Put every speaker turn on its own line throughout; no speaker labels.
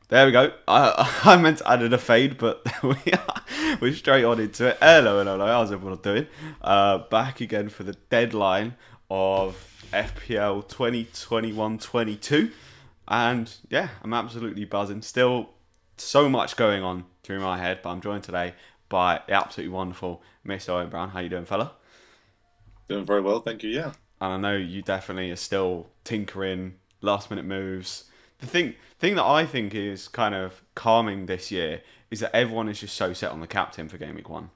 There we go. I meant to add a fade, but we're straight on into it. Hello. How's everyone doing? Back again for the deadline of FPL 2021-22. And yeah, I'm absolutely buzzing. Still so much going on through my head, but I'm joined today by the absolutely wonderful Miss Owen Brown. How you doing, fella?
Doing very well, thank you. Yeah,
And I know you definitely are still tinkering, last minute moves. The thing that I think is kind of calming this year is that everyone is just so set on the captain for game week one.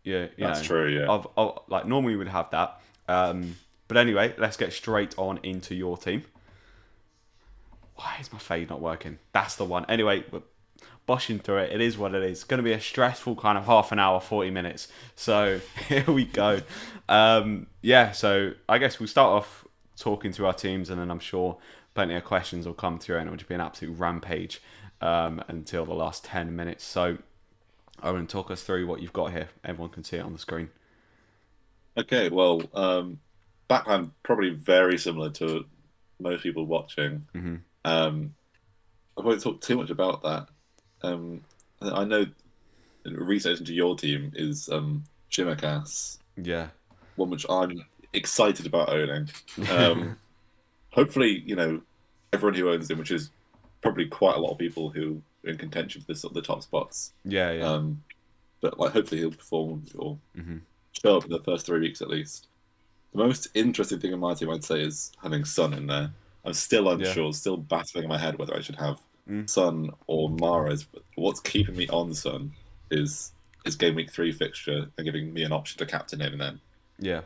Yeah,
that's true. Yeah.
of like normally we'd have that. But anyway, let's get straight on into your team. Why is my fade not working? That's the one. Anyway, we're boshing through it. It is what it is. It's going to be a stressful kind of half an hour, 40 minutes. So here we go. Yeah, so I guess we'll start off talking to our teams, and then I'm sure plenty of questions will come through, and it'll just be an absolute rampage until the last 10 minutes. So Owen, talk us through what you've got here. Everyone can see it on the screen.
Okay. Well, background probably very similar to most people watching.
Hmm.
I won't talk too much about that. Um, I know research into your team is Chimicas,
Yeah.
one which I'm excited about owning. Um, Hopefully, everyone who owns him, which is probably quite a lot of people who are in contention for the top spots.
Yeah, yeah.
Um, but like, hopefully he'll perform or
Hmm.
show up in the first 3 weeks at least. The most interesting thing in my team, I'd say, is having Sun in there. I'm still
Yeah.
unsure, still battling in my head whether I should have
Mm.
Sun or Mahrez. But what's keeping me on Sun is game week 3 fixture and giving me an option to captain him then.
Yeah.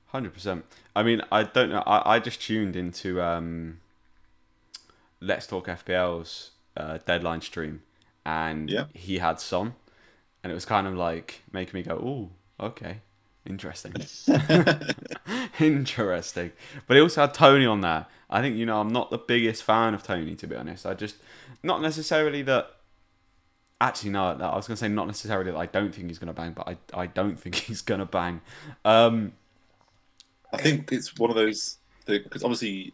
100%. I mean, I don't know. I just tuned into Let's Talk FPL's deadline stream, and
Yeah.
he had Son, and it was kind of like making me go, "Ooh, okay, interesting, interesting." But he also had Tony on there. I think I'm not the biggest fan of Tony, to be honest. I just not necessarily that. Actually, no. I was gonna say not necessarily that I don't think he's gonna bang, but I don't think he's gonna bang. Um,
I think it's one of those things because obviously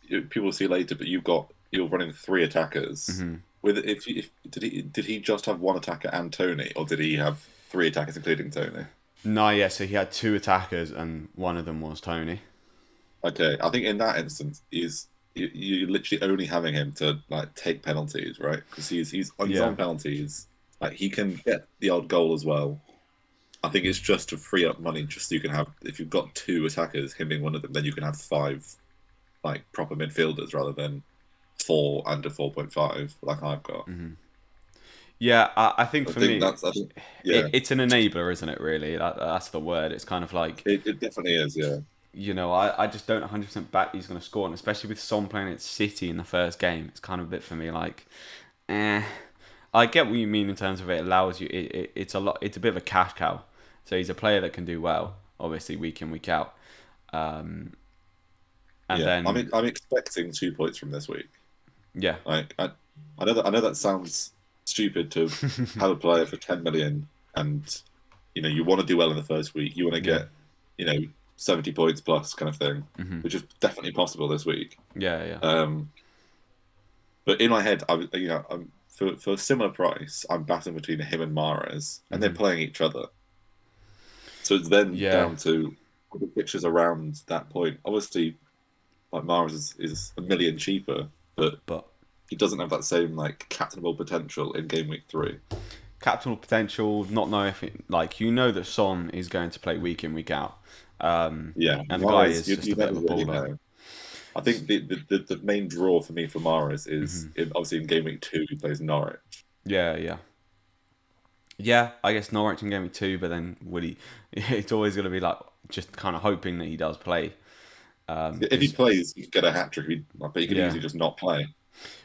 people will see later, but you're running three attackers.
mhm.
With if did he just have one attacker and Tony, or did he have three attackers including Tony?
No, yeah. So he had two attackers, and one of them was Tony.
Okay, I think in that instance, you're literally only having him to like take penalties, right? Because he's on his
Yeah.
own penalties. Like he can get the odd goal as well. I think it's just to free up money, just so you can have if you've got two attackers, him being one of them, then you can have five like proper midfielders rather than four under 4.5 like I've got.
Yeah, I think
I
for
think
me,
that's I think yeah,
it's an enabler, isn't it? Really, that's the word. It's kind of like
it definitely is. Yeah,
I just don't 100% back he's going to score, and especially with Son playing at City in the first game, it's kind of a bit for me like, eh. I get what you mean in terms of it allows you. It's a lot. It's a bit of a cash cow. So he's a player that can do well, obviously week in week out. Um, and
yeah.
then
I'm expecting 2 points from this week.
yeah,
Like I know that sounds stupid to have a player for 10 million and you want to do well in the first week. You want to
yeah,
get 70 points plus kind of thing,
hmm,
which is definitely possible this week.
yeah, yeah,
Um, but in my head, I'm for a similar price, I'm battling between him and Mahrez, and they're
hmm,
playing each other. So it's then
yeah.
down to the pictures around that point. Obviously, like Mahrez is a million cheaper, but
But
he doesn't have that same like captainable potential in game week 3.
capital potential, not know if it, like that Son is going to play week in week out,
Yeah,
and the guy
Mahrez,
is just
you
a bit
never
of a
really
baller.
know. I think the main draw for me for Mahrez is
Hmm.
obviously in game week 2 he plays Norwich.
Yeah, yeah. Yeah, I guess Norwich and game week two, but then would he? It's always going to be like just kind of hoping that he does play.
If he
Because
plays, you get a hat trick, but he could
yeah,
easily just not play.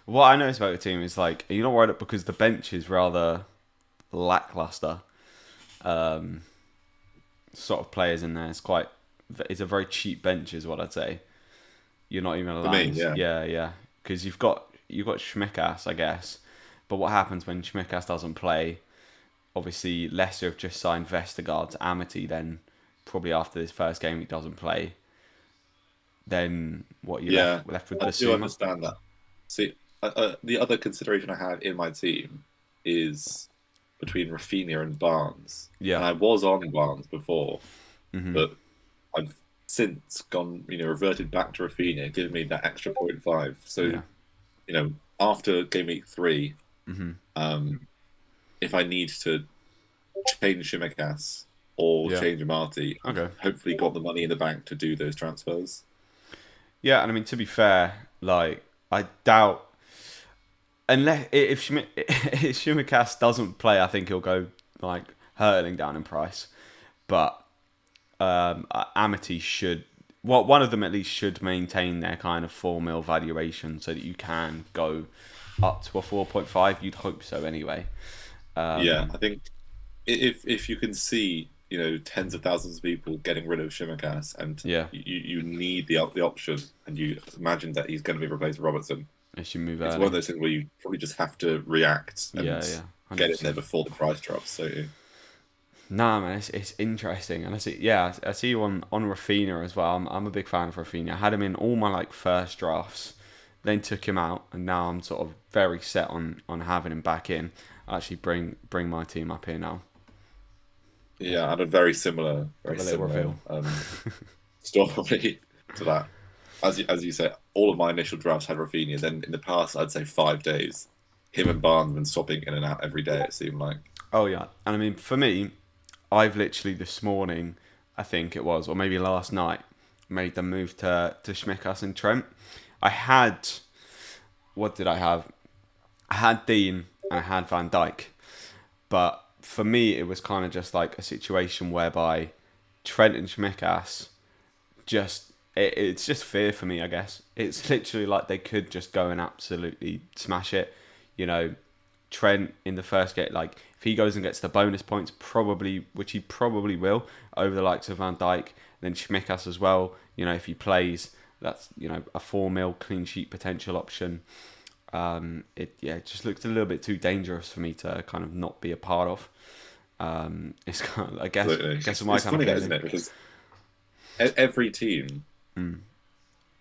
what I noticed about the team is like you're not worried because the bench is rather lackluster. Um, sort of players in there. It's a very cheap bench, is what I'd say. You're not even
For me,
allowing,
yeah.
yeah, yeah, because you've got Schmickass, I guess. But what happens when Schmickass doesn't play? Obviously, Leicester have just signed Vestergaard to Amity. Then probably after this first game, he doesn't play. Then what you
Yeah,
left with
I do
Basuma?
understand that. See, the other consideration I have in my team is between Rafinha and Barnes,
Yeah.
and I was on Barnes before,
Hmm.
but I've since gone, reverted back to Rafinha, giving me that extra point five. So,
Yeah.
after game week 3,
Hmm.
um, if I need to change Shimikas or
Yeah.
change Amati, I've
Okay.
hopefully got the money in the bank to do those transfers.
Yeah, and I mean to be fair, like I doubt unless if if Shimikas doesn't play, I think he'll go like hurtling down in price. But Amity should, well, one of them at least should maintain their kind of 4 mil valuation so that you can go up to a 4.5. You'd hope so anyway.
Yeah,
Um,
I think if you can see, tens of thousands of people getting rid of Shimikas, and
yeah,
you need the option, and you imagine that he's going to be replaced with Robertson.
they should move
It's one of
early.
those things where you probably just have to react
Yeah,
and
yeah,
get in there
100%.
before the price drops. So
Nah, man, it's interesting, and I see you on Rafinha as well. I'm a big fan of Rafinha. I had him in all my like first drafts, then took him out, and now I'm sort of very set on having him back in. I actually bring my team up here now.
yeah, I had a very similar,
Got
very
the little
similar
reveal.
story to that. As you said, all of my initial drafts had Rafinha. Then in the past, I'd say 5 days, him and Barnes have been swapping in and out every day. It seemed like.
Oh yeah, and I mean for me, I've literally this morning, I think it was, or maybe last night, made the move to Schmickas and Trent. I had, what did I have? I had Dean and I had Van Dyke, but for me it was kind of just like a situation whereby Trent and Schmickas just it's just fear for me, I guess. It's literally like they could just go and absolutely smash it. You know, Trent in the first game, like if he goes and gets the bonus points, probably, which he probably will, over the likes of Van Dijk, then Schmickas as well. You know, if he plays, that's a 4 mil clean sheet potential option. It just looks a little bit too dangerous for me to kind of not be a part of. It's kind of, I
Absolutely.
guess my
It's
kind of
funny, isn't
feeling.
it? Because every team
Mm.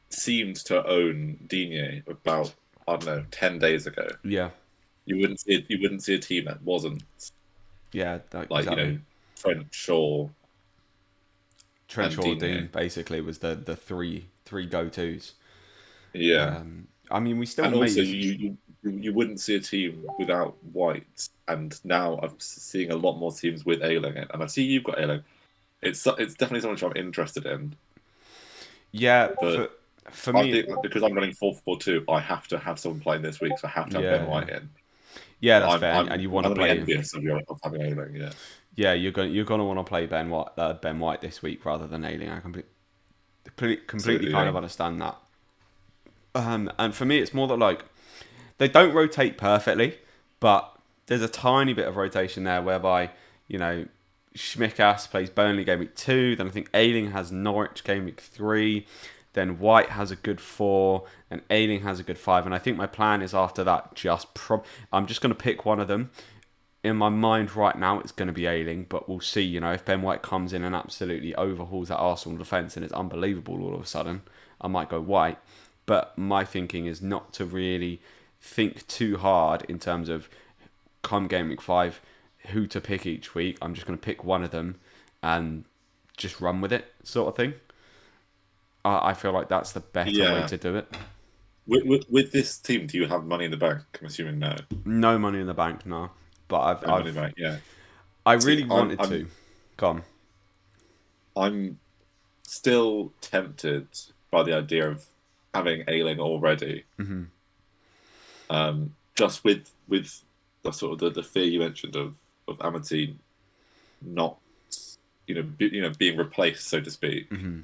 seemed to own Digne about, I don't know, 10 days ago.
Yeah,
You wouldn't see a team that wasn't
yeah,
like
exactly.
Trent, Shaw, and
Trenchard Dean
Digne.
basically was the three go tos.
Yeah,
I mean, we still
and also
made
you wouldn't see a team without White, and now I'm seeing a lot more teams with Ailing, and I see you've got Ailing. It's definitely something I'm interested in,
yeah
but
for
I
me
think that because I'm running 4-4-2, I have to have someone playing this week, so I have to have Ben
yeah
White in.
yeah
So
that's
I'm
fair and
I'm
you want to
I'm really
play
envious of having Ailing. Yeah,
yeah you're going to want to play Ben White this week rather than Ailing. I completely
absolutely.
kind
Yeah,
of understand that. And for me, it's more that like they don't rotate perfectly, but there's a tiny bit of rotation there whereby you know Schmickas plays Burnley game week 2, then I think Ailing has Norwich game week 3, then White has a good 4, and Ailing has a good 5, and I think my plan is after that I'm just going to pick one of them. In my mind right now, it's going to be Ailing, but we'll see. If Ben White comes in and absolutely overhauls that Arsenal defence and it's unbelievable all of a sudden, I might go White. But my thinking is not to really think too hard in terms of come game week 5 who to pick each week. I'm just going to pick one of them and just run with it, sort of thing. I feel like that's the better way
yeah.
to do it.
With this team, do you have money in the bank? I'm assuming no.
No money in the bank now, but
No money in the bank. Yeah.
I
See,
really wanted to. Come,
I'm still tempted by the idea of having Ailing already.
hmm
Just with the sort of the fear you mentioned of Amity not being replaced, so to speak.
hmm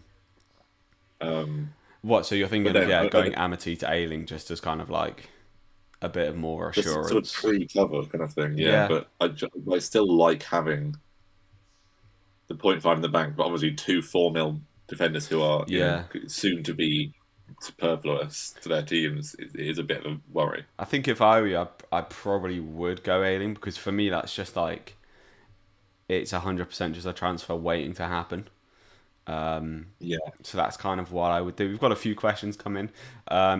Um,
What? So you're
but
thinking of
then
going Amity to Ailing just as kind of like a bit of more
just sort of
assurance.
pre-cover kind of thing. Yeah,
Yeah,
but I still like having the point five in the bank, but obviously two 4 mil defenders who are
yeah.
soon to be superfluous to their teams is a bit of a worry.
I think if I were you, I probably would go Ailing because for me that's just like it's 100% just a transfer waiting to happen.
Yeah.
So that's kind of what I would do. We've got a few questions coming.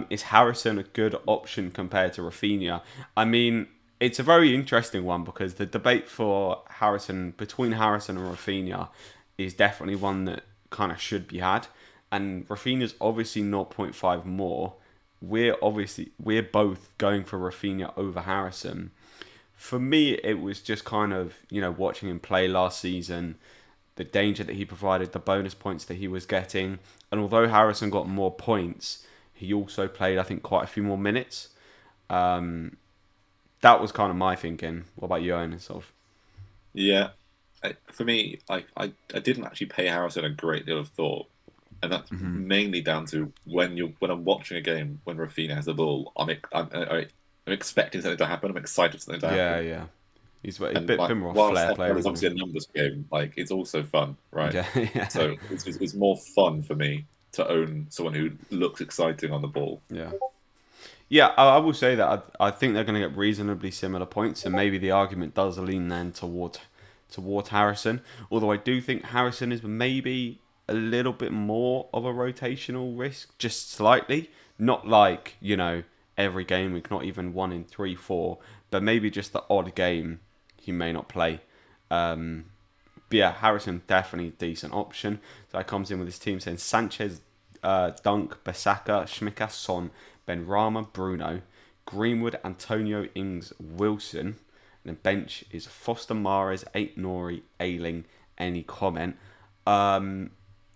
Is Harrison a good option compared to Rafinha? I mean, it's a very interesting one because the debate for Harrison between Harrison and Rafinha is definitely one that kind of should be had. And Rafinha's obviously zero point 0.5 more. We're both going for Rafinha over Harrison. For me, it was just kind of watching him play last season, the danger that he provided, the bonus points that he was getting. And although Harrison got more points, he also played, I think, quite a few more minutes. Um, that was kind of my thinking. What about you, Owen? Sort of.
Yeah. For me, I didn't actually pay Harrison a great deal of thought, and that's mainly down to when I'm watching a game when Rafinha has the ball, I'm expecting something to happen. I'm excited for something to
Yeah,
happen.
yeah. He's a
And
bit
like,
more a
whilst
flair
FPL
player,
is
isn't
obviously a numbers game, like it's also fun,
he?
right?
Yeah, yeah,
So it's more fun for me to own someone who looks exciting on the ball.
yeah. Yeah, I will say that I think they're going to get reasonably similar points, and maybe the argument does lean then toward Harrison. Although I do think Harrison is maybe a little bit more of a rotational risk, just slightly. Not like every game week, not even 1 in 3, 4, but maybe just the odd game he may not play. Um, but yeah, Harrison definitely a decent option. So that comes in with his team saying Sanchez, Dunk, Basaka, Schmicka, Son, Benrahma, Bruno, Greenwood, Antonio, Ings, Wilson. And then bench is Foster, Mahrez, Eight Nori, Ailing. Any comment?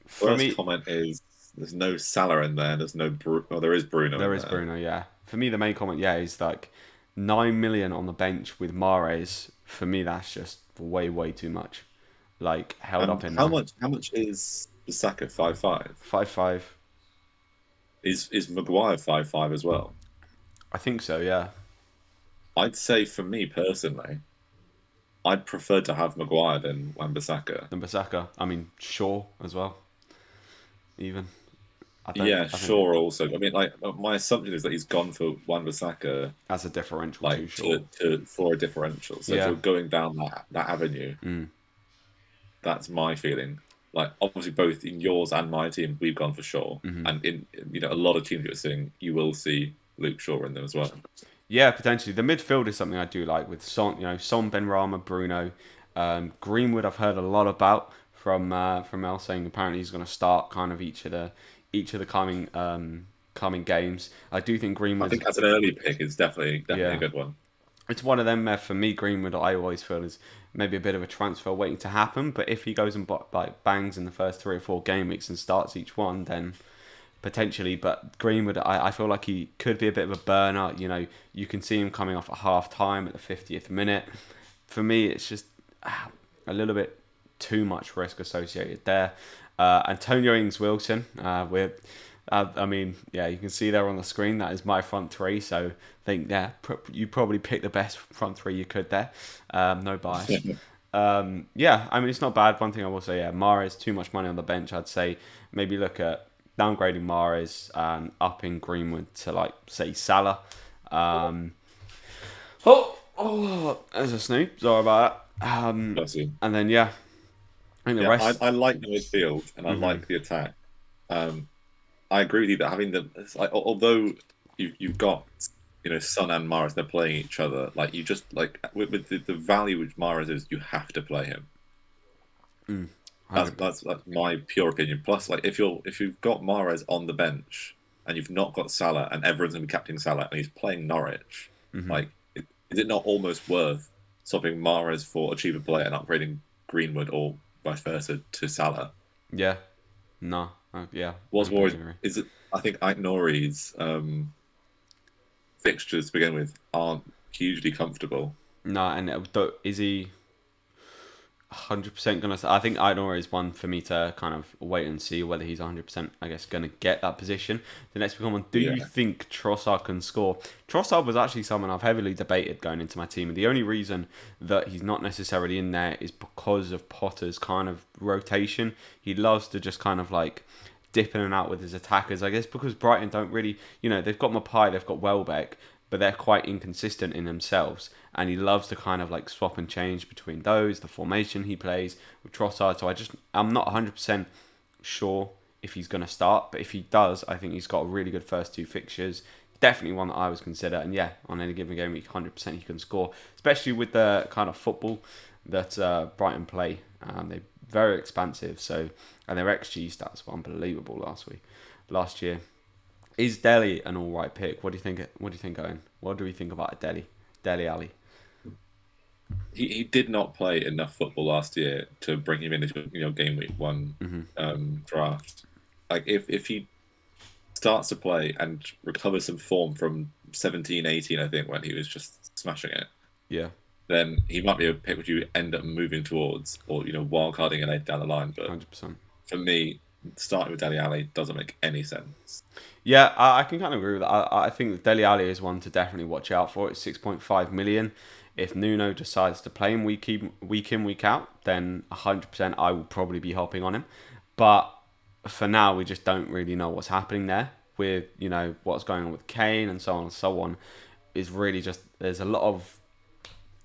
For
First
me,
comment is there's no Salah in there. There's no oh, there is Bruno
there
in
is
there.
Bruno. Yeah. For me, the main comment, yeah, is like 9 million on the bench with Mahrez. For me, that's just way, way too much. Like held
And
up in
how
there.
much? How much is Saka 5.5?
5-5.
Is Maguire 5.5 as well?
I think so. Yeah.
I'd say for me personally, I'd prefer to have Maguire than Wan-Bissaka.
And Basaka. I mean, Shaw as well. Even I don't.
Yeah,
I think
sure. Also, I mean, like my assumption is that he's gone for Wan-Bissaka,
as a differential too
like
Shaw.
to for a differential. So if
Yeah.
you're going down that avenue,
Mm.
that's my feeling. Like obviously, both in yours and my team, we've gone for Shaw,
Hmm.
and in a lot of teams you're seeing, you will see Luke Shaw in them as well.
Yeah, potentially. The midfield is something I do like with Son. Son, Benrahma, Bruno, Greenwood. I've heard a lot about from El saying apparently he's going to start kind of each of the coming games. I do think
I
Greenwood's
think as an early pick, it's definitely a
yeah.
good one.
It's one of them for me. Greenwood, I always feel is maybe a bit of a transfer waiting to happen. But if he goes and like bangs in the first 3 or 4 game weeks and starts each one, then potentially. But Greenwood, I feel like he could be a bit of a burner. You can see him coming off at half time at the 50th minute. For me, it's just a little bit too much risk associated there. Antonio Ings Wilson, I mean, yeah, you can see there on the screen that is my front three. So I think, yeah, you probably picked the best front three you could there. No bias. Yeah, I mean, it's not bad. One thing I will say, yeah, Mahrez, too much money on the bench. I'd say maybe look at downgrading Mahrez and upping Greenwood to, like, say, Salah. There's a snoop. Sorry about that.
Bless you.
And then, yeah, I think the
Yeah,
rest.
I like the midfield and I
Hmm.
like the attack. Um, I agree with you that having it's like, although you've got Son and Mahrez, they're playing each other. Like you just like with the value which Mahrez is, you have to play him.
Mm,
That's my pure opinion. Plus, like if you've got Mahrez on the bench and you've not got Salah and everyone's gonna be captaining Salah and he's playing Norwich,
hmm.
like is it not almost worth swapping Mahrez for a cheaper player and upgrading Greenwood or vice versa to Salah?
Yeah, no, yeah, I
What's more
completely agree.
is it? I think Ait Nori's fixtures to begin with aren't hugely comfortable.
No, and is he 100% gonna? I think Idor is one for me to kind of wait and see whether he's 100%. I guess gonna get that position. The next one, do you
Yeah,
think Trossard can score? Trossard was actually someone I've heavily debated going into my team, and the only reason that he's not necessarily in there is because of Potter's kind of rotation. He loves to just kind of like dip in and out with his attackers. I guess because Brighton don't really, they've got Mapai, they've got Welbeck, but they're quite inconsistent in themselves. And he loves to kind of like swap and change between those, the formation he plays with Trossard. So I'm not 100% sure if he's going to start, but if he does, I think he's got a really good first 2 fixtures. Definitely one that I was consider, and yeah, on any given game week, 100% he can score, especially with the kind of football that Brighton play. They're very expansive, so and their XG stats were unbelievable last year. Is Dele an all right pick? What do you think? What do you think, Owen? What do we think about Dele Alli?
He did not play enough football last year to bring him into game week one draft. Like if he starts to play and recovers some form from 17, 18, I think, when he was just smashing it.
Yeah.
Then he might be a pick which you end up moving towards, or wildcarding it down the line. But
100%.
For me, starting with Dele Alli doesn't make any sense.
Yeah, I can kind of agree with that. I think that Dele Alli is one to definitely watch out for. It's 6.5 million. If Nuno decides to play him week in, week out, then 100% I will probably be hopping on him. But for now, we just don't really know what's happening there with, what's going on with Kane and so on and so on. Is really just, there's a lot of,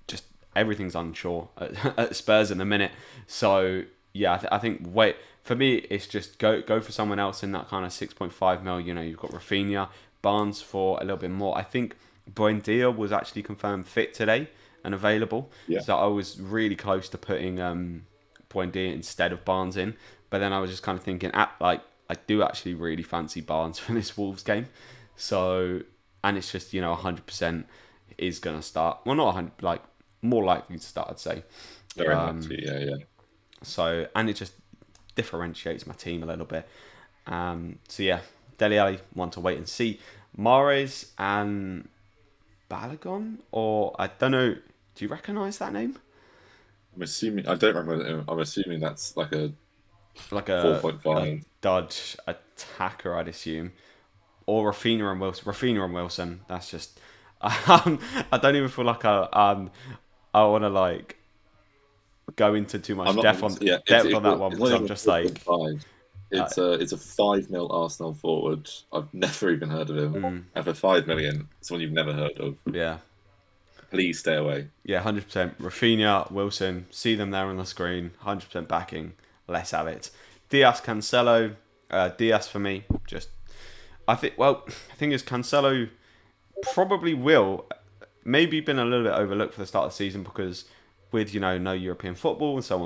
just everything's unsure at Spurs in a minute. So, yeah, I think, wait, for me, it's just go for someone else in that kind of 6.5 mil. You've got Rafinha, Barnes for a little bit more. I think Buendia was actually confirmed fit today and available.
Yeah.
So I was really close to putting Buendia instead of Barnes in. But then I was just kind of thinking, I do actually really fancy Barnes for this Wolves game. So, and it's just, 100% is going to start. Well, not 100, more likely to start, I'd say.
Very likely, yeah.
So, and it just differentiates my team a little bit. So yeah, Dele Alli, one to wait and see. Mahrez and Balogun, or I don't know. Do you recognise that name?
I'm assuming I don't remember. I'm assuming that's like a 4.5
Dodge attacker, I'd assume, or Rafinha and Wilson. Rafinha and Wilson. That's just. I don't even feel like I want to go into too much depth on that one because I'm just like.
It's a 5 mil Arsenal forward. I've never even heard of him. And for 5 million, someone you've never heard of.
Yeah.
Please stay away.
Yeah, 100%. Rafinha, Wilson, see them there on the screen. 100% backing. Let's have it. Diaz, Cancelo. Diaz for me. I think is Cancelo probably will. Maybe been a little bit overlooked for the start of the season because with, no European football and so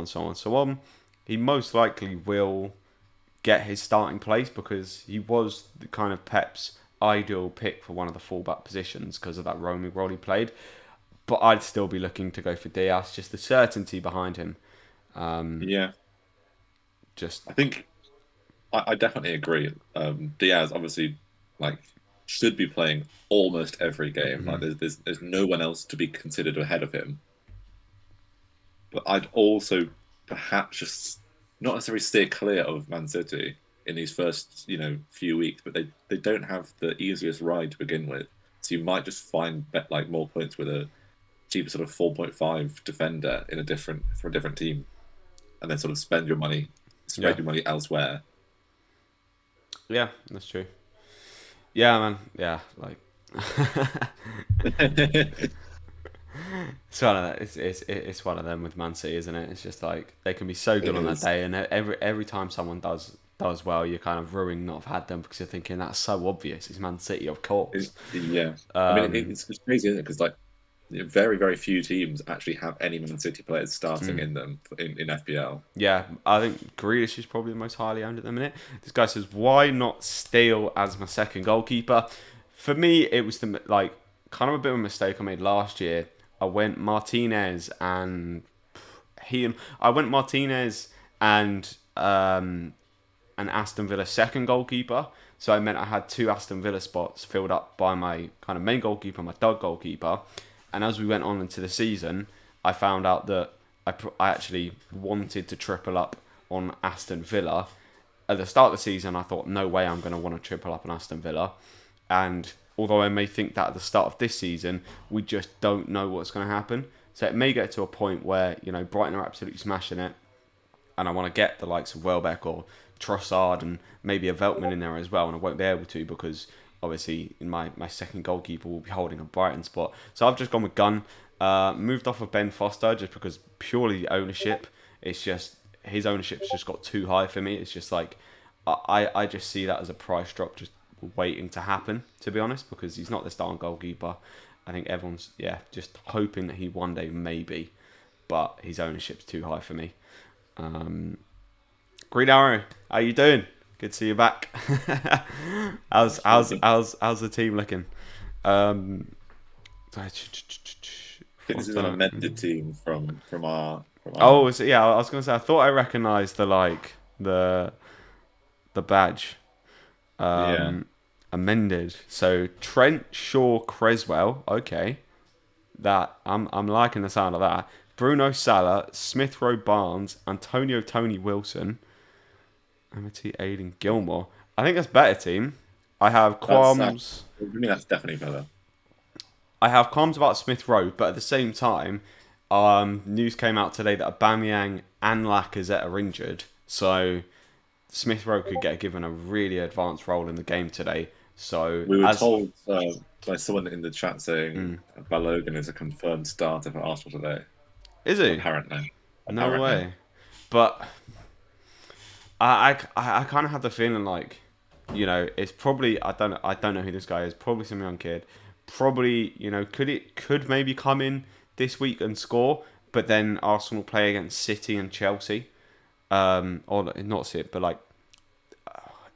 on. He most likely will get his starting place because he was the kind of Pep's ideal pick for one of the fullback positions because of that roaming role he played. But I'd still be looking to go for Diaz, just the certainty behind him.
I think I definitely agree. Diaz obviously should be playing almost every game.
Mm-hmm.
There's no one else to be considered ahead of him. But I'd also perhaps just not necessarily steer clear of Man City in these first few weeks, but they don't have the easiest ride to begin with. So you might just find more points with a cheaper sort of 4.5 defender for a different team, and then sort of spread your money elsewhere.
Yeah, that's true. Yeah, man. Yeah, it's one of that. It's one of them with Man City, isn't it? It's just they can be so good on that day, and every time someone does well, you're kind of ruining not have had them because you're thinking that's so obvious. It's Man City, of course.
It's crazy, isn't it? Because very, very few teams actually have any Man City players starting in them in FPL.
Yeah, I think Grealish is probably the most highly owned at the minute. This guy says, "Why not Steele as my second goalkeeper?" For me, it was kind of a bit of a mistake I made last year. I went Martinez and Aston Villa second goalkeeper. So I meant I had 2 Aston Villa spots filled up by my kind of main goalkeeper, my dog goalkeeper. And as we went on into the season, I found out that I actually wanted to triple up on Aston Villa. At the start of the season, I thought, no way I'm going to want to triple up on Aston Villa. And although I may think that at the start of this season, we just don't know what's going to happen. So it may get to a point where, Brighton are absolutely smashing it. And I want to get the likes of Welbeck or Trossard and maybe a Veltman in there as well. And I won't be able to because obviously my second goalkeeper will be holding a Brighton spot. So I've just gone with Gunn. Moved off of Ben Foster just because purely ownership. It's just his ownership's just got too high for me. It's just like I just see that as a price drop just waiting to happen, to be honest, because he's not the starting goalkeeper. I think everyone's just hoping that he one day maybe, but his ownership's too high for me. Green Arrow, how you doing? Good to see you back. how's the team looking?
This is an amended team from our.
Oh, so yeah, I was gonna say I thought I recognised the badge. Amended. So Trent, Shaw, Creswell. Okay, that I'm liking the sound of that. Bruno Salah, Smith Rowe Barnes, Antonio Tony Wilson, Amity Aiden Gilmore. I think that's better team. I have qualms.
I mean, that's definitely better.
I have qualms about Smith Rowe, but at the same time, news came out today that Aubameyang and Lacazette are injured, so Smith Rowe could get given a really advanced role in the game today. So
we were told by someone in the chat saying Balogun is a confirmed starter for Arsenal today.
Is he?
Apparently.
No way. But I kind of have the feeling like, it's probably I don't know who this guy is. Probably some young kid. Probably could maybe come in this week and score, but then Arsenal play against City and Chelsea, or not City, but like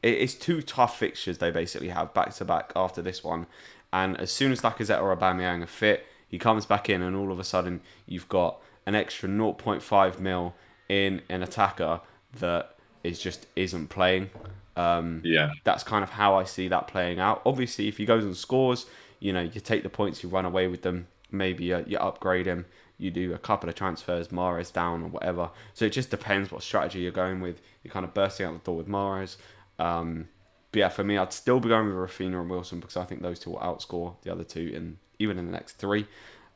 it's two tough fixtures they basically have back to back after this one, and as soon as Lacazette or Aubameyang are fit, he comes back in, and all of a sudden you've got an extra 0.5 mil in an attacker that isn't playing. That's kind of how I see that playing out. Obviously, if he goes and scores, you take the points, you run away with them. Maybe you upgrade him, you do a couple of transfers, Mahrez down or whatever. So it just depends what strategy you're going with. You're kind of bursting out the door with Mahrez. But yeah, for me, I'd still be going with Rafinha and Wilson because I think those two will outscore the other two even in the next three.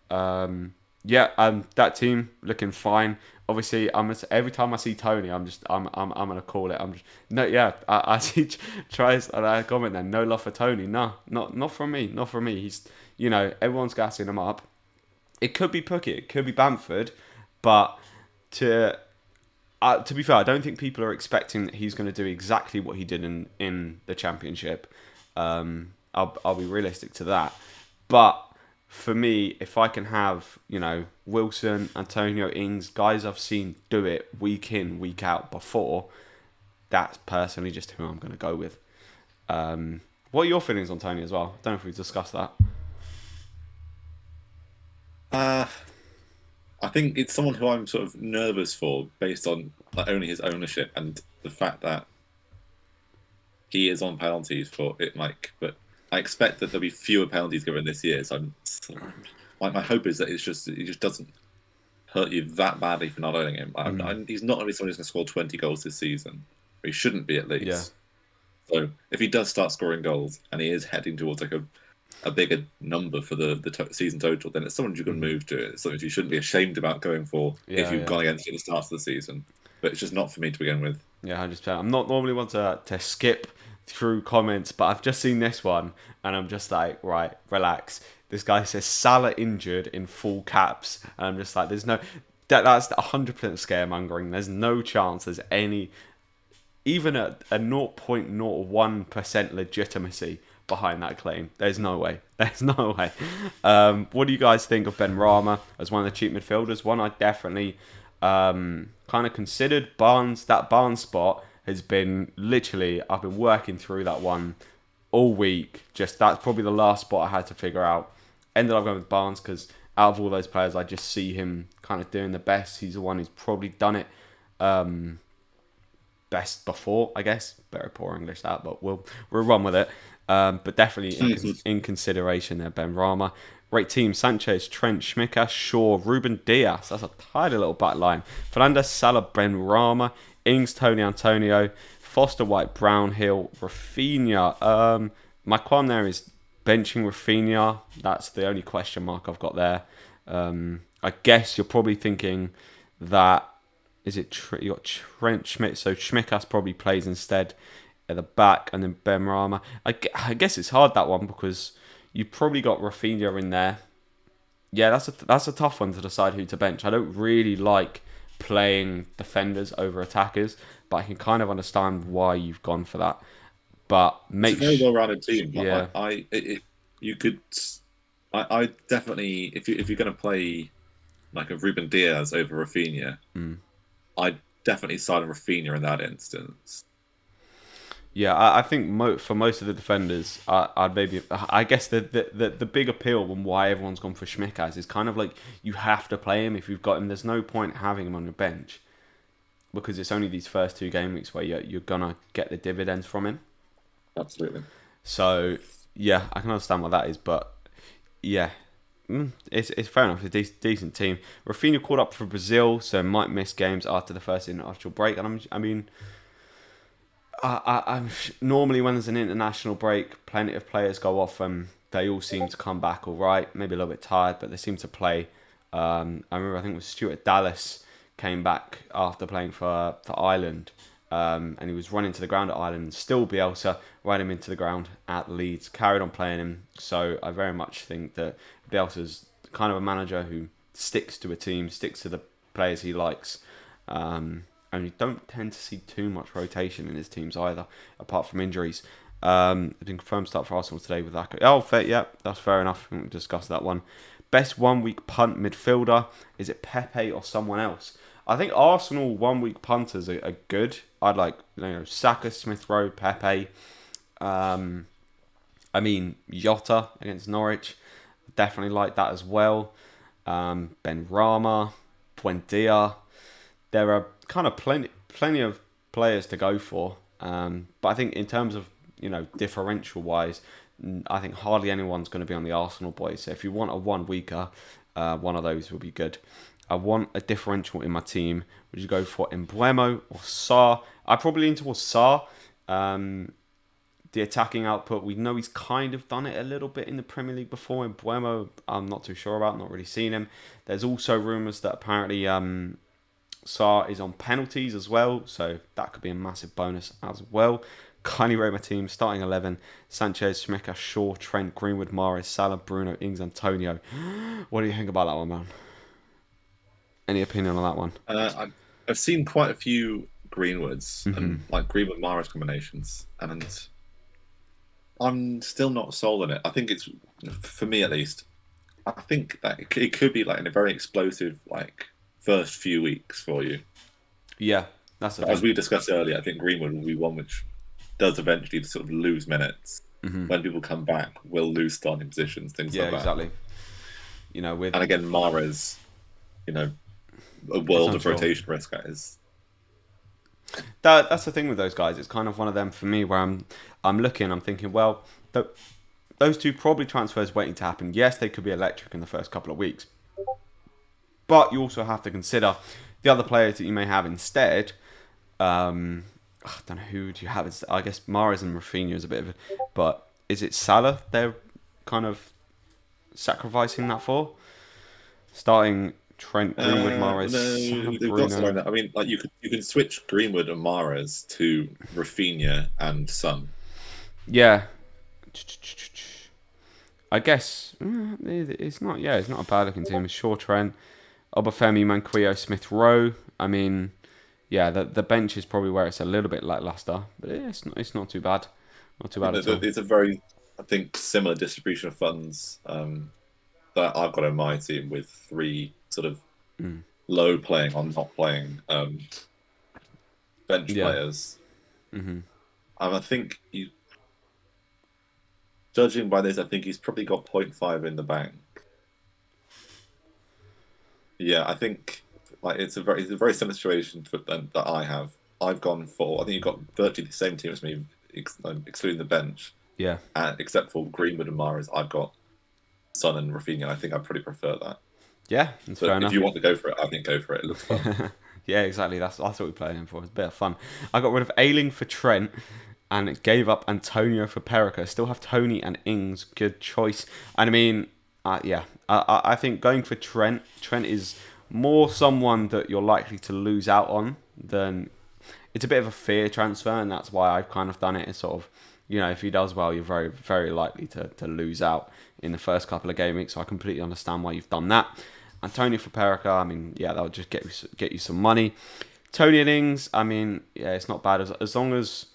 That team looking fine. Obviously, every time I see Tony, I'm gonna call it. I see tries and I comment then. No love for Tony. No, not from me. Not from me. He's everyone's gassing him up. It could be Puckett, it could be Bamford, but to be fair, I don't think people are expecting that he's going to do exactly what he did in the Championship. I'll be realistic to that, but for me, if I can have, Wilson, Antonio, Ings, guys I've seen do it week in, week out before, that's personally just who I'm going to go with. What are your feelings on Tony as well? I don't know if we've discussed that.
I think it's someone who I'm sort of nervous for based on not only his ownership and the fact that he is on penalties for it, but I expect that there'll be fewer penalties given this year. So my hope is that it just doesn't hurt you that badly for not owning him. He's not going to be someone who's going to score 20 goals this season. Or he shouldn't be at least.
Yeah.
So if he does start scoring goals and he is heading towards a bigger number for the season total, then it's someone you can move to. It's something you shouldn't be ashamed about going for if you've gone against it at the start of the season. But it's just not for me to begin with.
Yeah, 100%. I'm not normally one to skip through comments, but I've just seen this one and I'm just like, right, relax. This guy says Salah injured in full caps, and I'm just like, there's no that's 100% scaremongering. There's no chance there's any even a 0.01% legitimacy behind that claim. There's no way. There's no way. What do you guys think of Ben Rama as one of the cheap midfielders? One I definitely kind of considered. That Barnes spot has been literally, I've been working through that one all week. Just that's probably the last spot I had to figure out. Ended up going with Barnes because out of all those players, I just see him kind of doing the best. He's the one who's probably done it best before, I guess. Very poor English that, but we'll run with it. But definitely in consideration there, Ben Rama. Great team: Sanchez, Trent, Schmicker, Shaw, Ruben Diaz. That's a tidy little back line. Fernandez, Salah, Ben Rama, Ings, Tony, Antonio, Foster, White, Brownhill, Rafinha. My qualm there is benching Rafinha. That's the only question mark I've got there. I guess you're probably thinking that you got Trent Schmidt, so Schmikas probably plays instead at the back, and then Ben Rama. I guess it's hard, that one, because you probably got Rafinha in there. Yeah, that's a tough one to decide who to bench. I don't really like playing defenders over attackers, but I can kind of understand why you've gone for that. But
It's a
make
very well-rounded team.
yeah,
You could, I definitely, if you're going to play like a Ruben Diaz over Rafinha, I'd definitely side on Rafinha in that instance.
yeah. I think for most of the defenders, I'd maybe. I guess the big appeal and why everyone's gone for Schmickaz is kind of like you have to play him if you've got him. There's no point having him on your bench because it's only these first 2 game weeks where you're gonna get the dividends from him.
Absolutely.
So yeah, I can understand what that is, but yeah, it's fair enough. It's a decent team. Rafinha called up for Brazil, so might miss games after the first international break. And I'm normally when there's an international break, plenty of players go off and they all seem to come back all right. Maybe a little bit tired, but they seem to play. I remember I think it was Stuart Dallas came back after playing for Ireland. And he was running to the ground at Ireland. Still Bielsa ran him into the ground at Leeds, carried on playing him. So I very much think that Bielsa's kind of a manager who sticks to a team, sticks to the players he likes. And you don't tend to see too much rotation in his teams either, apart from injuries. It's been confirmed start for Arsenal today with that. Oh, fair, yeah, that's fair enough. We can discuss that one. Best 1 week punt midfielder. Is it Pepe or someone else? I think Arsenal 1 week punters are good. I'd like Saka, Smith Rowe, Pepe. Jota against Norwich. Definitely like that as well. Ben Rama, Buendia. There are kind of plenty of players to go for. But I think in terms of differential wise, I think hardly anyone's going to be on the Arsenal boys. So if you want a 1 weeker, one of those will be good. I want a differential in my team. Would you go for Embuemo or Sarr? I probably lean towards Sarr. The attacking output, we know he's kind of done it a little bit in the Premier League before. Embuemo, I'm not too sure about, not really seen him. There's also rumours that apparently Sarr is on penalties as well, so that could be a massive bonus as well. Kindly rate my team, starting 11, Sanchez, Schmeichel, Shaw, Trent, Greenwood, Mahrez, Salah, Bruno, Ings, Antonio. What do you think about that one, man? Any opinion on that one?
I've seen quite a few Greenwoods and like Greenwood Mahrez combinations, and I'm still not sold on it. I think it's, for me at least, I think that it could be like in a very explosive like first few weeks for you.
Yeah, that's the
As
thing.
we discussed earlier, I think Greenwood will be one which does eventually sort of lose minutes. When people come back, will lose starting positions, things like that.
Exactly. With
And again, Mahrez, a world of rotation risk that is.
That's the thing with those guys. It's kind of one of them for me where I'm looking, I'm thinking, well, those two probably transfers waiting to happen. Yes, they could be electric in the first couple of weeks, but you also have to consider the other players that you may have instead. I don't know, who do you have? I guess Mahrez and Rafinha is a bit of a, but is it Salah they're kind of sacrificing that for? Starting Trent, Greenwood, Mahrez, Salah,
They've got
Bruno.
something. I mean, like you can switch Greenwood and Mahrez to Rafinha and Son.
Yeah. I guess it's not. Yeah, it's not a bad looking team. It's Shaw, Trent, Obafemi, Manquillo, Smith Rowe. I mean, yeah, the bench is probably where it's a little bit lackluster, but it's not too bad. Not too bad at all.
It's a very, I think, similar distribution of funds that I've got in my team with 3 sort of low playing on not playing bench players. And I think judging by this, I think he's probably got 0.5 in the bank. Yeah, I think like it's a very similar situation that I have. I've gone for, I think you've got virtually the same team as me, excluding the bench.
Yeah.
Except for Greenwood and Mahrez, I've got Son and Rafinha. I think I pretty prefer that.
Yeah, that's fair
But
enough.
if you want to go for it, I think go for it. It looks fun.
Yeah, exactly. That's what we played him for. It's a bit of fun. I got rid of Ayling for Trent and gave up Antonio for Perica. Still have Tony and Ings. Good choice. And I mean, I think going for Trent is more someone that you're likely to lose out on than... It's a bit of a fear transfer, and that's why I've kind of done it. It's sort of, if he does well, you're very, very likely to lose out in the first couple of game weeks. So I completely understand why you've done that. Antonio for Perica, I mean, yeah, that'll just get you some money. Tony Innings, I mean, yeah, it's not bad as long as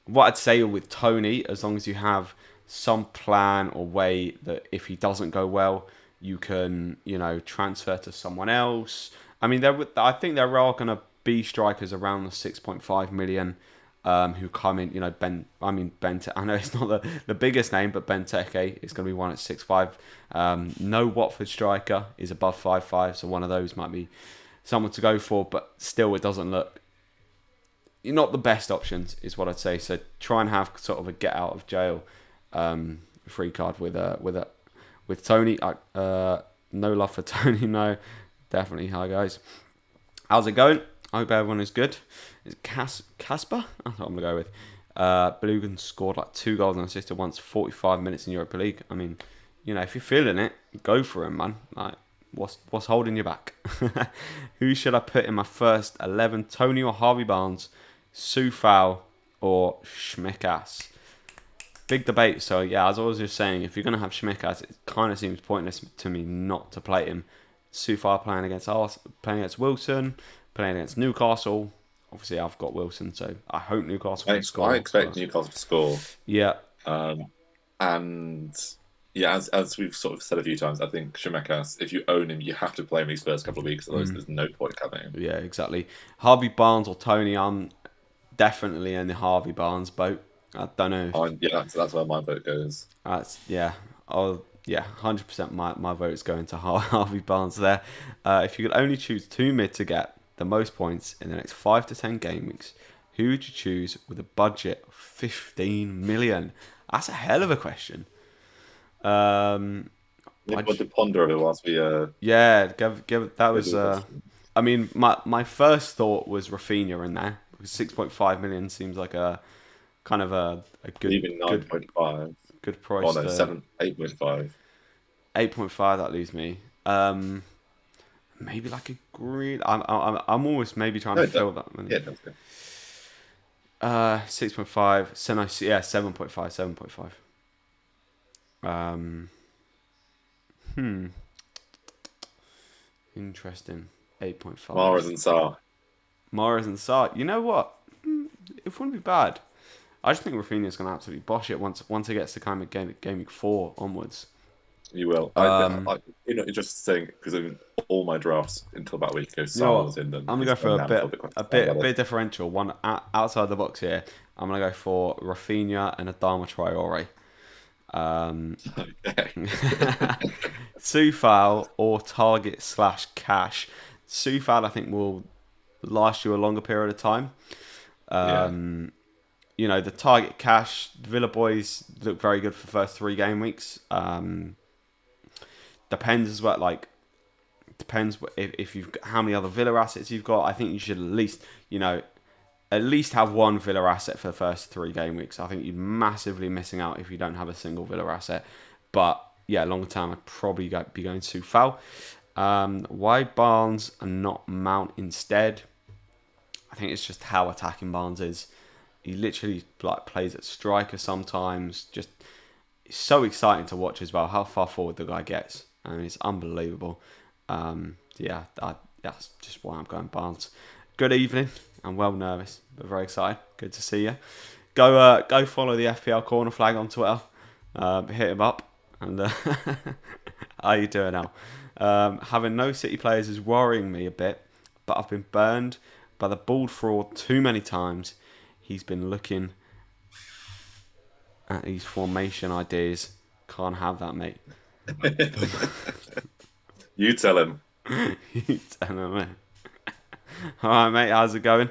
what I'd say with Tony, as long as you have some plan or way that if he doesn't go well, you can transfer to someone else. I mean, I think there are going to be strikers around the 6.5 million who come in. Benteke. I know it's not the biggest name, but Benteke is going to be one at 6.5. No Watford striker is above 5.5, so one of those might be someone to go for, but still it doesn't look not the best options is what I'd say. So try and have sort of a get out of jail free card with Tony. No love for Tony, no, definitely. Hi guys, how's it going? I hope everyone is good. Is it Casper? That's what I'm gonna go with. Belugan scored like 2 goals and assisted once, 45 minutes in Europa League. I mean, if you're feeling it, go for him, man. Like, what's holding you back? Who should I put in my first 11? Tony or Harvey Barnes, Soufal or Schmickas? Big debate. So yeah, as I was just saying, if you're gonna have Schmickas, it kind of seems pointless to me not to play him. Soufal playing against Wilson, playing against Newcastle. Obviously, I've got Wilson, so I hope Newcastle can score.
I expect Newcastle to score.
Yeah.
And yeah, as we've sort of said a few times, I think Shemekas, if you own him, you have to play him these first couple of weeks, otherwise there's no point coming.
Yeah, exactly. Harvey Barnes or Tony, I'm definitely in the Harvey Barnes boat. I don't know.
That's where my vote goes.
Yeah. 100% my vote's going to Harvey Barnes there. If you could only choose 2 mid to get the most points in the next 5 to 10 game weeks, who would you choose with a budget of 15 million? That's a hell of a question.
We want to ponder it whilst we.
Yeah, give that was. I mean, my first thought was Rafinha in there because 6.5 million seems like a kind of a good.
Even 9.5.
Good price.
Oh no, 8.5.
8.5. That leaves me. Maybe like a green. I'm almost maybe trying to fill that money.
Yeah, that's good.
6.5. So nice. Yeah, 7.5. 7.5. Interesting. 8.5.
Mahrez and Sarr.
You know what? It wouldn't be bad. I just think Rafinha's going to absolutely bosh it once it gets to kind of game week 4 onwards.
You will. Just saying, because all my drafts until about a week ago, Sarr was in them.
I'm going to go for a bit differential. One outside the box here. I'm going to go for Rafinha and Adama Traore. Soufal or target/cash. Soufal, I think, will last you a longer period of time. The target cash, Villa boys look very good for the first 3 game weeks. Depends as well. Depends if you've got, how many other Villa assets you've got. I think you should at least have 1 Villa asset for the first 3 game weeks. I think you're massively missing out if you don't have a single Villa asset. But yeah, long term, I'd probably be going Soufal. Why Barnes and not Mount instead? I think it's just how attacking Barnes is. He literally plays at striker sometimes. Just it's so exciting to watch as well. How far forward the guy gets. I mean, it's unbelievable. That's just why I'm going Barnes. Good evening. I'm well nervous, but very excited. Good to see you. Go follow the FPL Corner Flag on Twitter. Hit him up. And how you doing now? Having no City players is worrying me a bit, but I've been burned by the bald fraud too many times. He's been looking at these formation ideas. Can't have that, mate.
You tell him.
You tell him, mate. Alright, mate, how's it going?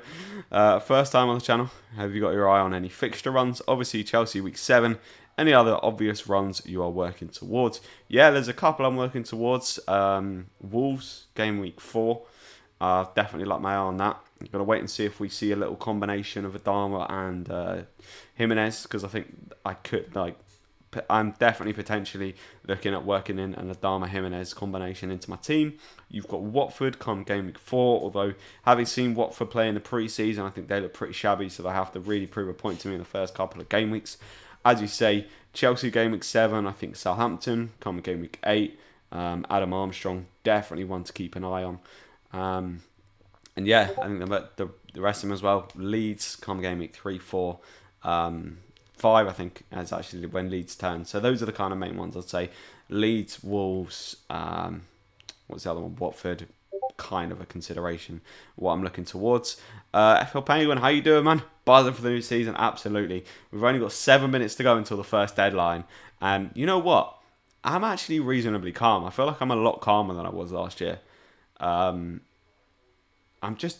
First time on the channel. Have you got your eye on any fixture runs? Obviously, Chelsea week 7. Any other obvious runs you are working towards? Yeah, there's a couple I'm working towards. Wolves, game week 4. Definitely like my eye on that. I'm going to wait and see if we see a little combination of Adama and Jimenez, because I think I'm definitely potentially looking at working in an Adama Jimenez combination into my team. You've got Watford come game week 4, although having seen Watford play in the pre-season, I think they look pretty shabby, so they have to really prove a point to me in the first couple of game weeks. As you say, Chelsea game week 7, I think Southampton come game week 8. Adam Armstrong, definitely one to keep an eye on. And yeah, I think the rest of them as well. Leeds come game week 3, 4, 5. I think is actually when Leeds turn. So those are the kind of main ones I'd say. Leeds, Wolves. What's the other one? Watford. Kind of a consideration. What I'm looking towards. FPL Penguin, how you doing, man? Buzzing for the new season? Absolutely. We've only got 7 minutes to go until the first deadline, and you know what? I'm actually reasonably calm. I feel like I'm a lot calmer than I was last year. I'm just,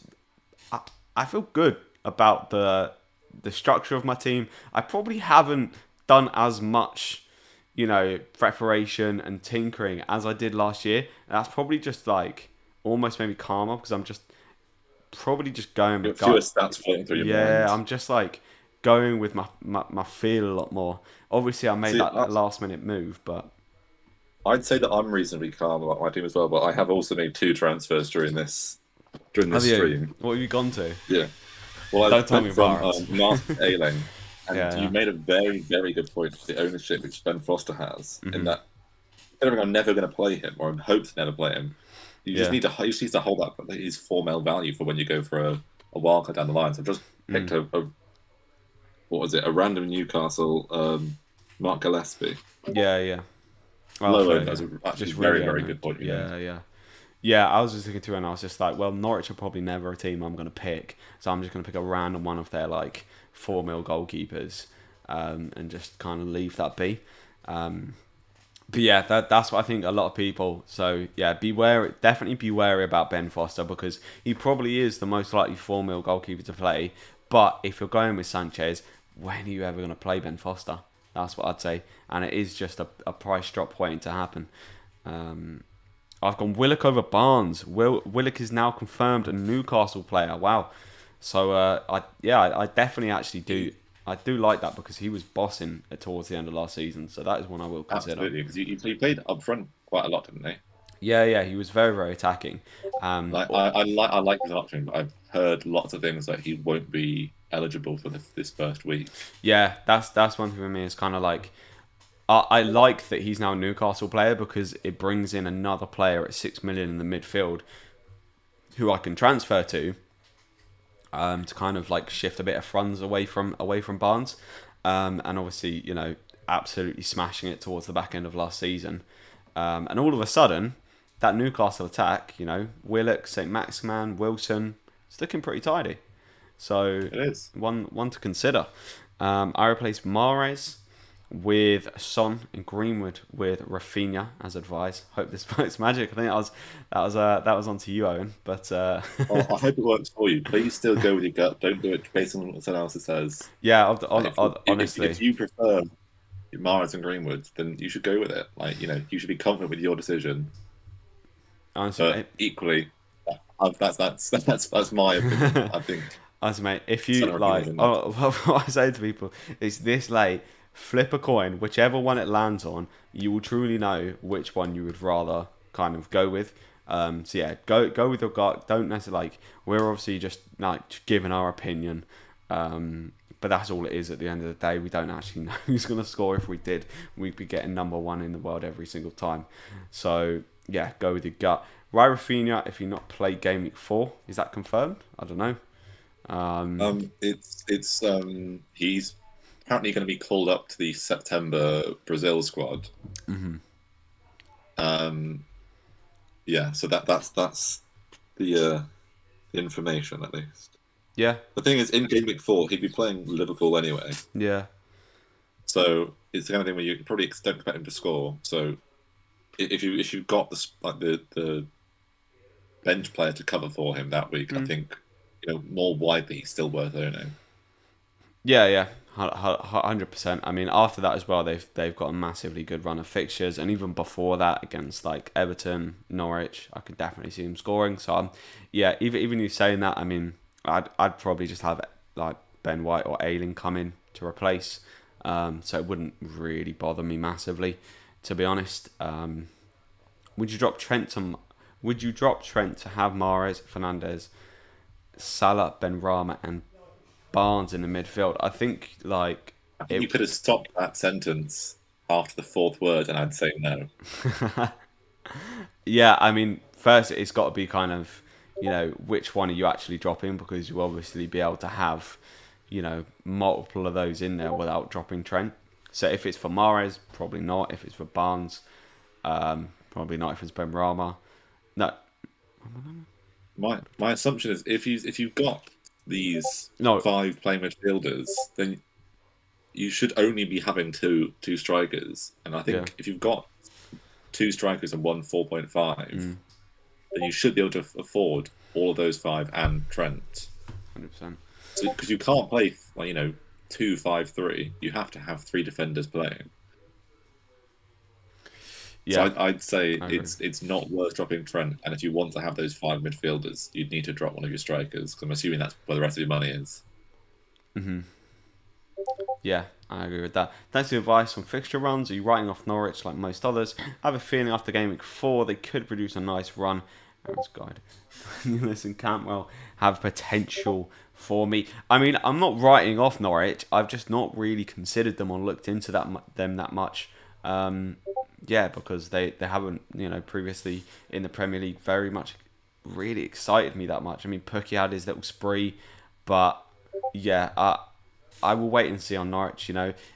I feel good about the structure of my team. I probably haven't done as much, preparation and tinkering as I did last year. And that's probably just like almost maybe calmer because I'm just probably just going with
fewer stats floating through your mind.
I'm just like going with my feel a lot more. Obviously, I made that last minute move, but
I'd say that I'm reasonably calm about my team as well. But I have also made 2 transfers during this stream.
What have you gone to?
Yeah. Well,
Don't tell me
from Master A-Lane, and you made a very, very good point for the ownership which Ben Foster has, in that considering I'm never going to play him, or I hope to never play him, you just need to hold up his 4 mil value for when you go for a wildcard down the line. So I've just picked a random Newcastle Mark Gillespie.
Yeah.
Low owned, that's actually very, very good point.
Yeah, I was just looking through and I was just like, well, Norwich are probably never a team I'm going to pick. So I'm just going to pick a random one of their like 4 mil goalkeepers and just kind of leave that be. But yeah, that's what I think a lot of people. So yeah, definitely be wary about Ben Foster because he probably is the most likely 4 mil goalkeeper to play. But if you're going with Sanchez, when are you ever going to play Ben Foster? That's what I'd say. And it is just a price drop waiting to happen. I've gone Willock over Barnes. Willock is now confirmed a Newcastle player. Wow. So I definitely actually do. I do like that because he was bossing towards the end of last season. So that is one I will consider.
Absolutely, because he played up front quite a lot, didn't he?
Yeah, he was very, very attacking.
I like his option, but I've heard lots of things that he won't be eligible for this first week.
Yeah, that's one thing for me. It's kind of like I like that he's now a Newcastle player because it brings in another player at 6 million in the midfield who I can transfer to kind of like shift a bit of funds away from Barnes, and obviously absolutely smashing it towards the back end of last season, and all of a sudden that Newcastle attack, Willock, St. Maximan, Wilson, it's looking pretty tidy. So
it is
one to consider. I replaced Mahrez with Son and Greenwood with Rafinha as advised. Hope this works magic. I think that was onto you, Owen. But
I hope it works for you. Please still go with your gut. Don't do it based on what someone else says.
Yeah, honestly,
if you prefer Mahrez and Greenwood, then you should go with it. You should be confident with your decision.
Honestly,
but equally, that's my opinion. I think.
Honestly, mate, if you like, what I say to people is this late. Flip a coin, whichever one it lands on, you will truly know which one you would rather kind of go with. So yeah, go with your gut. Don't necessarily we're obviously just giving our opinion, but that's all it is at the end of the day. We don't actually know who's going to score. If we did, we'd be getting number 1 in the world every single time. So yeah, go with your gut. Rafinha, if you not played Game Week 4, is that confirmed? I don't know.
He's apparently going to be called up to the September Brazil squad. Yeah, so that's the information at least.
Yeah.
The thing is, in Game Week 4, he'd be playing Liverpool anyway.
Yeah.
So it's the kind of thing where you probably don't expect him to score. So if you've got the bench player to cover for him that week, I think more widely he's still worth owning.
Yeah, 100%. I mean, after that as well, they've got a massively good run of fixtures, and even before that, against like Everton, Norwich, I could definitely see him scoring. So, even you saying that, I mean, I'd probably just have like Ben White or Ayling come in to replace, so it wouldn't really bother me massively, to be honest. Would you drop Trent to have Mahrez, Fernandes, Salah, Benrahma, and Barnes in the midfield? I think
you could have stopped that sentence after the 4th word, and I'd say no.
Yeah, I mean, first it's got to be kind of, which one are you actually dropping, because you obviously be able to have, multiple of those in there without dropping Trent. So if it's for Mahrez, probably not. If it's for Barnes, probably not. If it's Benrahma, no,
My assumption is if you've got these
no,
5 playing midfielders, then you should only be having two strikers. And I
yeah,
think if you've got 2 strikers and one 4.5, then you should be able to afford all of those 5 and Trent.
100%.
So because you can't play 2-5-3, you have to have 3 defenders playing.
Yeah,
So I'd say
I agree.
it's not worth dropping Trent. And if you want to have those 5 midfielders, you'd need to drop one of your strikers. Because I'm assuming that's where the rest of your money is.
Yeah, I agree with that. Thanks for the advice on fixture runs. Are you writing off Norwich like most others? I have a feeling after game week 4 they could produce a nice run. Aaron's guide. Listen, Cantwell have potential for me. I mean, I'm not writing off Norwich. I've just not really considered them or looked into them that much. Yeah, because they haven't, previously in the Premier League very much really excited me that much. I mean, Pookie had his little spree, but yeah, I will wait and see on Norwich.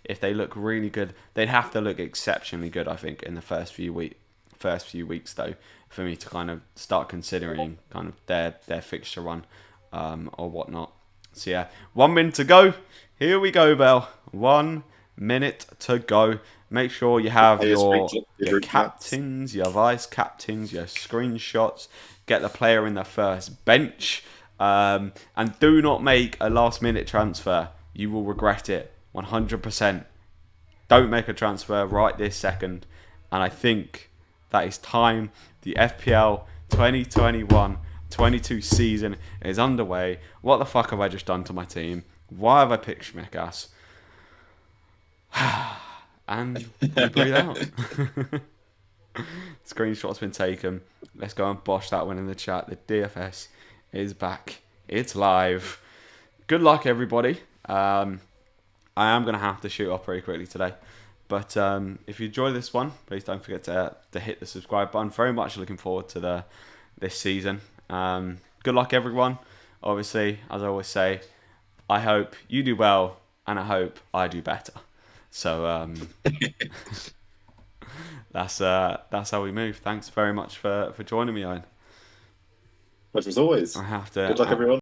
If they look really good, they'd have to look exceptionally good, I think, in the first few weeks though, for me to kind of start considering kind of their fixture run or whatnot. So yeah, 1 minute to go. Here we go, Bell. 1 minute to go. Make sure you have your captains, your vice captains, your screenshots. Get the player in the first bench. And do not make a last minute transfer. You will regret it 100%. Don't make a transfer right this second. And I think that is time. The FPL 2021-22 season is underway. What the fuck have I just done to my team? Why have I picked Schmeckas? And you breathe out. Screenshot's been taken. Let's go and bosh that one in the chat. The DFS is back. It's live. Good luck, everybody. I am going to have to shoot off very quickly today. But if you enjoy this one, please don't forget to hit the subscribe button. Very much looking forward to this season. Good luck, everyone. Obviously, as I always say, I hope you do well, and I hope I do better. So that's how we move. Thanks very much for joining me, Owen.
Pleasure as always.
I have to.
Good luck, everyone.